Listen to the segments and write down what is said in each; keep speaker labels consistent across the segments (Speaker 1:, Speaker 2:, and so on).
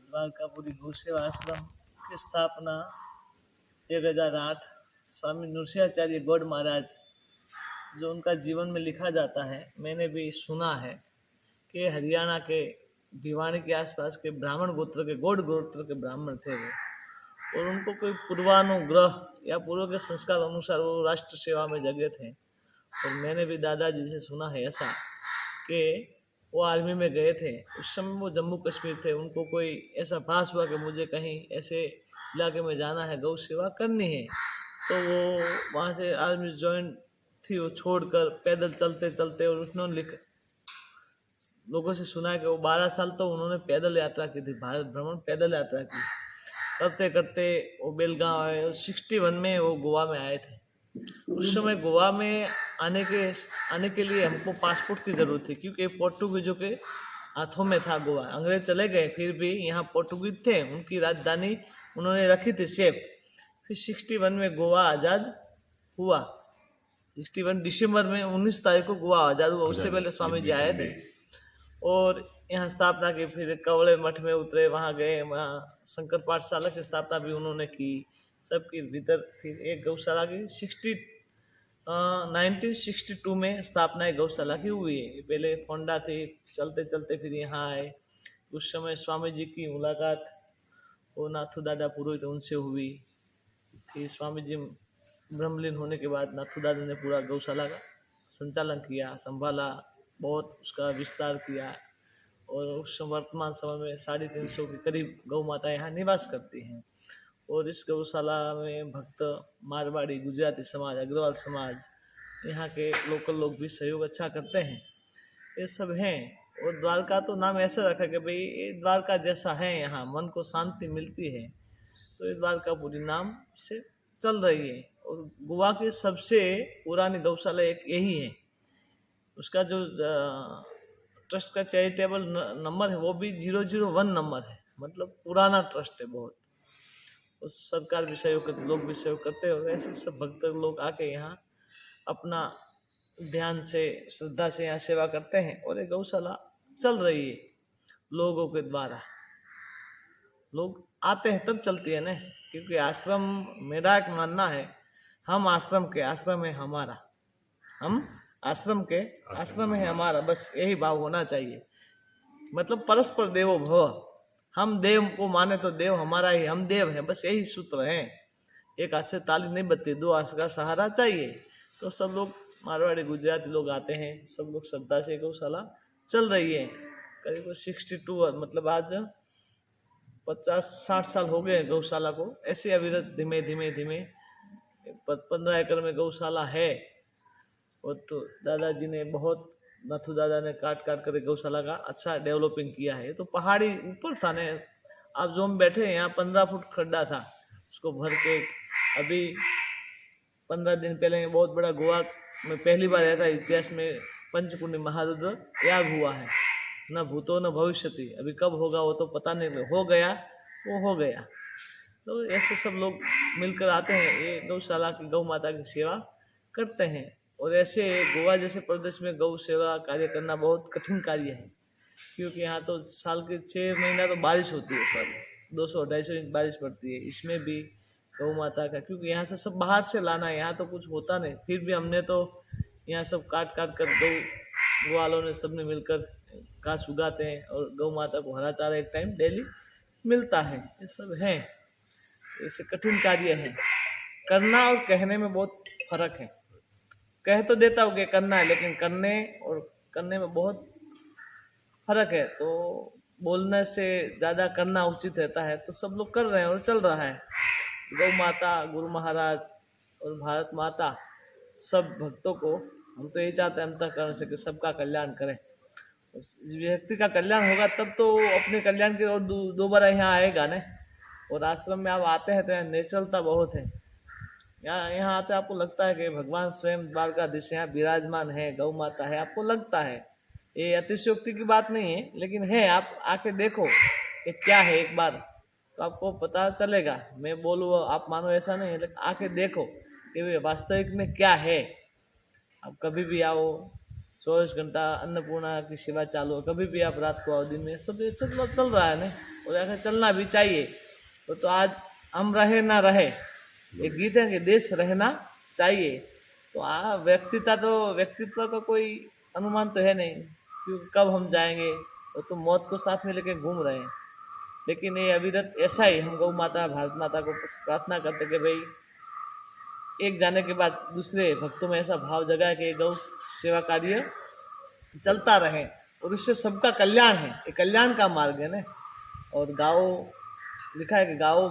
Speaker 1: द्वारकापुरी गौ सेवा आश्रम की स्थापना 1008 स्वामी नृसिंहाचार्य गौड़ महाराज, जो उनका जीवन में लिखा जाता है, मैंने भी सुना है कि हरियाणा के भिवानी के आसपास के ब्राह्मण गोत्र के गौड़ गोत्र के ब्राह्मण थे वो, और उनको कोई पूर्वानुग्रह या पूर्व के संस्कार अनुसार वो राष्ट्र सेवा में जगे थे। और मैंने भी दादाजी से सुना है ऐसा कि वो आर्मी में गए थे, उस समय वो जम्मू कश्मीर थे, उनको कोई ऐसा पास हुआ कि मुझे कहीं ऐसे इलाके में जाना है, गौ सेवा करनी है, तो वो वहाँ से आर्मी ज्वाइन थी, वो छोड़कर पैदल चलते चलते, और उन्होंने लोगों से सुना है कि वो 12 साल तो उन्होंने पैदल यात्रा की थी, भारत भ्रमण पैदल यात्रा की। करते करते वो बेलगांव आए और 61 में वो गोवा में आए थे। उस समय गोवा में आने के लिए हमको पासपोर्ट की जरूरत थी, क्योंकि पोर्टुगीजों के हाथों में था गोवा। अंग्रेज चले गए, फिर भी यहाँ पोर्टुगीज थे, उनकी राजधानी उन्होंने रखी थी सेफ। फिर 61 में गोवा आज़ाद हुआ। 61 दिसंबर में 19 तारीख को गोवा आज़ाद हुआ। उससे पहले स्वामी जी आए थे और यहाँ स्थापना की। फिर कवड़े मठ में उतरे, वहाँ गए, वहाँ शंकर पाठशाला की स्थापना भी उन्होंने की, सबके भीतर। फिर एक गौशाला की 1962 में स्थापना एक गौशाला की हुई है। पहले फोंडा थी, चलते चलते फिर यहाँ आए। उस समय स्वामी जी की मुलाकात वो नाथू दादा पुरोहित उनसे हुई। फिर स्वामी जी ब्रह्मलीन होने के बाद नाथू दादा ने पूरा गौशाला का संचालन किया, संभाला, बहुत उसका विस्तार किया। और उस वर्तमान समय में 350 के करीब गौ माता यहाँ निवास करती हैं। और इस गौशाला में भक्त, मारवाड़ी, गुजराती समाज, अग्रवाल समाज, यहाँ के लोकल लोग भी सहयोग अच्छा करते हैं, ये सब हैं। और द्वारका तो नाम ऐसा रखा कि भाई ये द्वारका जैसा है, यहाँ मन को शांति मिलती है, तो ये द्वारकापुरी नाम से चल रही है। और गोवा की सबसे पुरानी गौशाला एक यही है। उसका जो ट्रस्ट का चैरिटेबल नंबर है वो भी 001 नंबर है, मतलब पुराना ट्रस्ट है बहुत। उस सरकार भी सहयोग करते, लोग भी सहयोग करते हैं। और ऐसे सब भक्त लोग आके यहाँ अपना ध्यान से, श्रद्धा से यहाँ सेवा करते हैं। और ये गौशाला चल रही है लोगों के द्वारा। लोग आते हैं तब चलती है ना, क्योंकि आश्रम, मेरा एक मानना है, हम आश्रम के, आश्रम है हमारा, हम आश्रम के, आश्रम है हमारा, बस यही भाव होना चाहिए। मतलब परस्पर देवो भव, हम देव को माने तो देव हमारा ही, हम देव हैं, बस यही सूत्र है। एक हाथ से ताली नहीं बजती, दो हाथ का सहारा चाहिए। तो सब लोग, मारवाड़ी, गुजराती लोग आते हैं, सब लोग श्रद्धा से गौशाला चल रही है। करीब 62, मतलब आज 50-60 साल हो गए गौशाला को, ऐसे अविरत धीमे धीमे धीमे 15 एकड़ में गौशाला है। और तो दादाजी ने बहुत, नाथू दादा ने काट कर गौशाला का अच्छा डेवलपिंग किया है। तो पहाड़ी ऊपर था ने, आप जो हम बैठे हैं यहाँ 15 फुट खड्डा था, उसको भर के अभी 15 दिन पहले बहुत बड़ा गोवा में पहली बार रहता इतिहास में पंचकुंडी महारुद्र याग हुआ है। न भूतो न भविष्यति, अभी कब होगा वो तो पता नहीं, हो गया वो हो गया। तो ऐसे सब लोग मिलकर आते हैं, ये गौशाला की, गौ माता की सेवा करते हैं। और ऐसे गोवा जैसे प्रदेश में गौ सेवा कार्य करना बहुत कठिन कार्य है, क्योंकि यहाँ तो साल के 6 महीना तो बारिश होती है, सर 200-250 इंच बारिश पड़ती है। इसमें भी गौ माता का, क्योंकि यहाँ से सब बाहर से लाना है, यहाँ तो कुछ होता नहीं। फिर भी हमने तो यहाँ सब काट कर गौ वालों ने सबने मिलकर घास उगाते हैं, और गौ माता को हरा चारा एक टाइम डेली मिलता है। ये सब है, ऐसे कठिन कार्य है। करना और कहने में बहुत फर्क है। कह तो देता हूँ कि करना है, लेकिन करने और करने में बहुत फर्क है। तो बोलने से ज़्यादा करना उचित रहता है। तो सब लोग कर रहे हैं और चल रहा है। गौ माता, गुरु महाराज और भारत माता, सब भक्तों को हम तो यही चाहते हैं अंतःकरण से कि सबका कल्याण करें। व्यक्ति का कल्याण होगा तब तो अपने कल्याण की ओर दोबारा यहाँ आएगा ना। और आश्रम में आप आते हैं तो यहाँ नेचुरलता बहुत है। यहाँ आते आपको लगता है कि भगवान स्वयं द्वारकाधीश यहाँ विराजमान है, गौ माता है, आपको लगता है। ये अतिशयोक्ति की बात नहीं है, लेकिन है। आप आके देखो कि क्या है, एक बार तो आपको पता चलेगा। मैं बोलूँ आप मानो ऐसा नहीं है, लेकिन आके देखो कि वास्तविक में क्या है। आप कभी भी आओ, 24 घंटा अन्नपूर्णा की सेवा चालू है, कभी भी आप रात को आओ, दिन में, सब चल रहा है ना। और ऐसा चलना भी चाहिए। तो आज हम रहे ना रहे, एक गीत है कि देश रहना चाहिए। तो व्यक्तित्व का कोई अनुमान तो है नहीं, क्योंकि कब हम जाएंगे, वो तो मौत को साथ में लेके घूम रहे हैं। लेकिन ये अविरत ऐसा ही हम गौ माता भारत माता को प्रार्थना करते कि भाई एक जाने के बाद दूसरे भक्तों में ऐसा भाव जगा कि गौ सेवा कार्य चलता रहे, और इससे सबका कल्याण है, ये कल्याण का मार्ग है ना। और गाओ लिखा है कि गाओ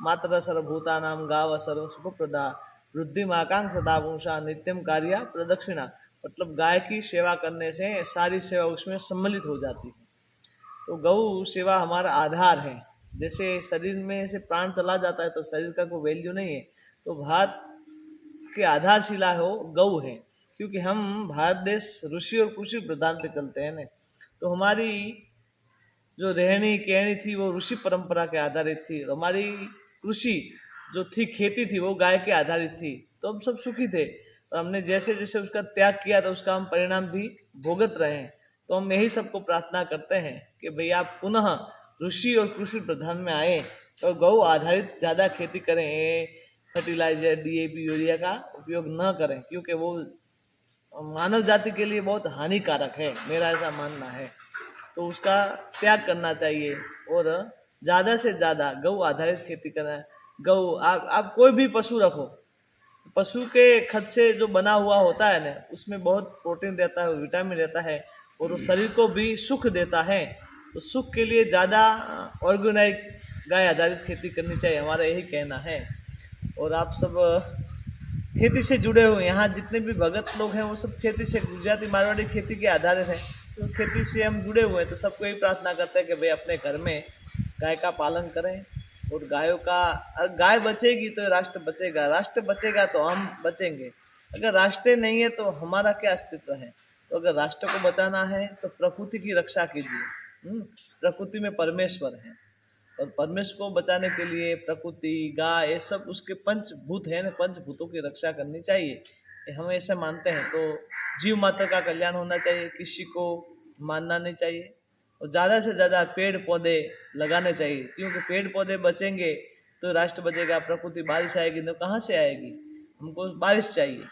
Speaker 1: मातर सर्वभूता नाम गाव सर्व सुख प्रदा वृद्धि आकांक्षता पुंसा नित्यम कार्य प्रदक्षिणा। मतलब गाय की सेवा करने से सारी सेवा उसमें सम्मिलित हो जाती है। तो गौ सेवा हमारा आधार है। जैसे शरीर में से प्राण चला जाता है तो शरीर का कोई वैल्यू नहीं है, तो भारत की आधारशिला हो गौ है। क्योंकि हम भारत देश ऋषि और कृषि प्रधान पे चलते हैं ना, तो हमारी जो रहनी कहनी थी वो ऋषि परंपरा के आधारित थी। हमारी कृषि जो थी, खेती थी, वो गाय के आधारित थी। तो हम सब सुखी थे, और हमने जैसे जैसे उसका त्याग किया तो उसका हम परिणाम भी भुगत रहे हैं। तो हम यही सबको प्रार्थना करते हैं कि भैया आप पुनः ऋषि और कृषि प्रधान में आए और गौ आधारित ज़्यादा खेती करें, फर्टिलाइजर डीएपी यूरिया का उपयोग न करें, क्योंकि वो मानव जाति के लिए बहुत हानिकारक है, मेरा ऐसा मानना है। तो उसका त्याग करना चाहिए और ज़्यादा से ज़्यादा गौ आधारित खेती करना। गौ आप कोई भी पशु रखो, पशु के खद से जो बना हुआ होता है ना, उसमें बहुत प्रोटीन रहता है, विटामिन रहता है, और वो शरीर को भी सुख देता है। तो सुख के लिए ज़्यादा ऑर्गेनाइज गाय आधारित खेती करनी चाहिए, हमारा यही कहना है। और आप सब खेती से जुड़े हुए, यहाँ जितने भी भगत लोग हैं वो सब खेती से, गुजराती मारवाड़ी खेती के आधारित है, तो खेती से हम जुड़े हुए हैं। तो सबको यही प्रार्थना करते हैं कि भाई अपने घर में गाय का पालन करें, और गायों का, गाय बचेगी तो राष्ट्र बचेगा, राष्ट्र बचेगा तो हम बचेंगे। अगर राष्ट्र नहीं है तो हमारा क्या अस्तित्व है। तो अगर राष्ट्र को बचाना है तो प्रकृति की रक्षा कीजिए। प्रकृति में परमेश्वर है, और परमेश्वर को बचाने के लिए प्रकृति, गाय, ये सब उसके पंचभूत है ना, पंचभूतों की रक्षा करनी चाहिए, हम ऐसा मानते हैं। तो जीव मात्र का कल्याण होना चाहिए, किसी को मानना नहीं चाहिए, और ज़्यादा से ज़्यादा पेड़ पौधे लगाने चाहिए, क्योंकि पेड़ पौधे बचेंगे तो राष्ट्र बचेगा। प्रकृति, बारिश आएगी तो कहाँ से आएगी, हमको बारिश चाहिए।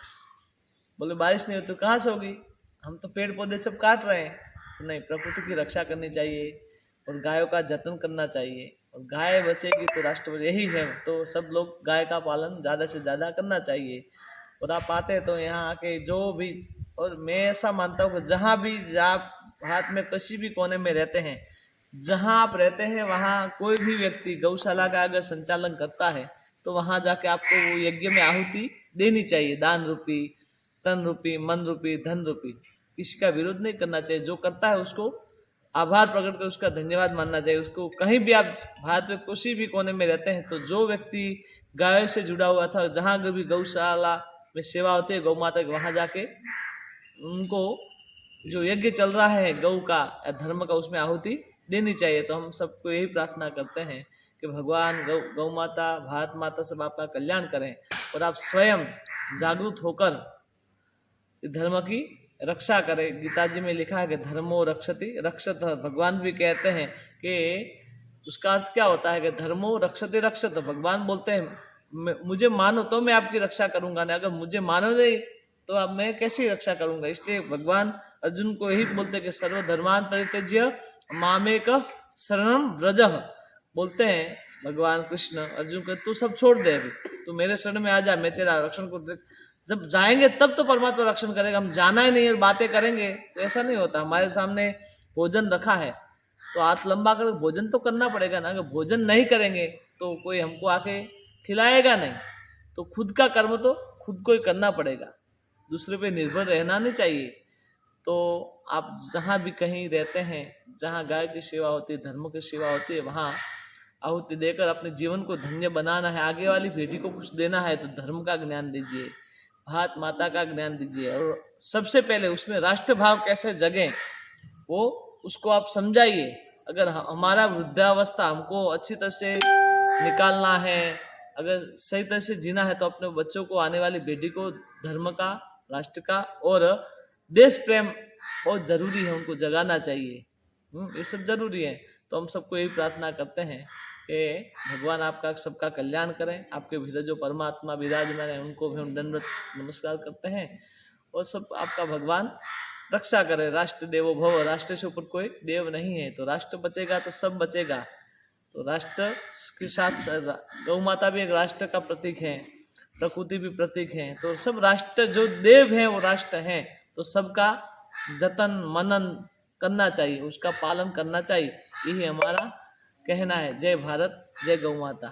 Speaker 1: बोले बारिश नहीं हो तो कहाँ से होगी, हम तो पेड़ पौधे सब काट रहे हैं। तो नहीं, प्रकृति की रक्षा करनी चाहिए और गायों का जतन करना चाहिए, और गाय बचेगी तो राष्ट्र बचेगा, यही है। तो सब लोग गाय का पालन ज़्यादा से ज़्यादा करना चाहिए। और आप आते हैं तो यहाँ आके जो भी, और मैं ऐसा मानता हूँ कि जहाँ भी आप भारत में किसी भी कोने में रहते हैं, जहाँ आप रहते हैं वहाँ कोई भी व्यक्ति गौशाला का अगर संचालन करता है तो वहाँ जाके आपको वो यज्ञ में आहुति देनी चाहिए, दान रूपी, तन रूपी, मन रूपी, धन रूपी। किसी का विरोध नहीं करना चाहिए, जो करता है उसको आभार प्रकट कर उसका धन्यवाद मानना चाहिए उसको। कहीं भी आप भारत में किसी भी कोने में रहते हैं तो जो व्यक्ति गाय से जुड़ा हुआ था, जहाँ भी गौशाला में सेवा होती है गौ माता की, वहाँ जाके उनको जो यज्ञ चल रहा है गौ का या धर्म का, उसमें आहुति देनी चाहिए। तो हम सबको यही प्रार्थना करते हैं कि भगवान गौ माता, भारत माता सब आपका कल्याण करें, और आप स्वयं जागरूक होकर धर्म की रक्षा करे। गीता जी में लिखा है कि धर्मो रक्षति रक्षत, भगवान भी कहते हैं कि उसका अर्थ क्या होता है कि धर्मो रक्षति रक्षत। भगवान बोलते हैं मुझे मानो तो मैं आपकी रक्षा करूंगा, नहीं अगर मुझे मानो नहीं तो अब मैं कैसी रक्षा करूंगा। इसलिए भगवान अर्जुन को यही बोलते कि सर्वधर्मान परित्यज्य मामेक शरणम व्रज। बोलते हैं भगवान कृष्ण अर्जुन को, तू सब छोड़ दे, अभी तू मेरे शरण में आ जा, मैं तेरा रक्षण कर। जब जाएंगे तब तो परमात्मा रक्षण करेगा, हम जाना ही नहीं और बातें करेंगे तो ऐसा नहीं होता। हमारे सामने भोजन रखा है तो हाथ लंबा कर भोजन तो करना पड़ेगा ना। अगर भोजन नहीं करेंगे तो कोई हमको आके खिलाएगा नहीं। तो खुद का कर्म तो खुद को ही करना पड़ेगा, दूसरे पे निर्भर रहना नहीं चाहिए। तो आप जहाँ भी कहीं रहते हैं, जहाँ गाय की सेवा होती है, धर्म की सेवा होती है, वहाँ आहुति देकर अपने जीवन को धन्य बनाना है। आगे वाली पीढ़ी को कुछ देना है तो धर्म का ज्ञान दीजिए, भारत माता का ज्ञान दीजिए, और सबसे पहले उसमें राष्ट्र भाव कैसे जगे वो उसको आप समझाइए। अगर हमारा वृद्धावस्था हमको अच्छी तरह से निकालना है, अगर सही तरह से जीना है, तो अपने बच्चों को, आने वाली पीढ़ी को धर्म का, राष्ट्र का और देश प्रेम बहुत जरूरी है, उनको जगाना चाहिए। ये सब जरूरी है। तो तो हम सबको यही प्रार्थना करते हैं कि भगवान आपका सबका कल्याण करें। आपके भीतर जो परमात्मा विराजमान है उनको भी हम दंडवत नमस्कार करते हैं, और सब आपका भगवान रक्षा करे। राष्ट्र देवो भव, राष्ट्र से ऊपर कोई देव नहीं है, तो राष्ट्र बचेगा तो सब बचेगा। तो राष्ट्र के साथ गौ माता भी एक राष्ट्र का प्रतीक है, प्रकृति भी प्रतीक है, तो सब राष्ट्र जो देव है वो राष्ट्र है, तो सबका जतन मनन करना चाहिए, उसका पालन करना चाहिए, यही हमारा कहना है। जय भारत, जय गौ माता।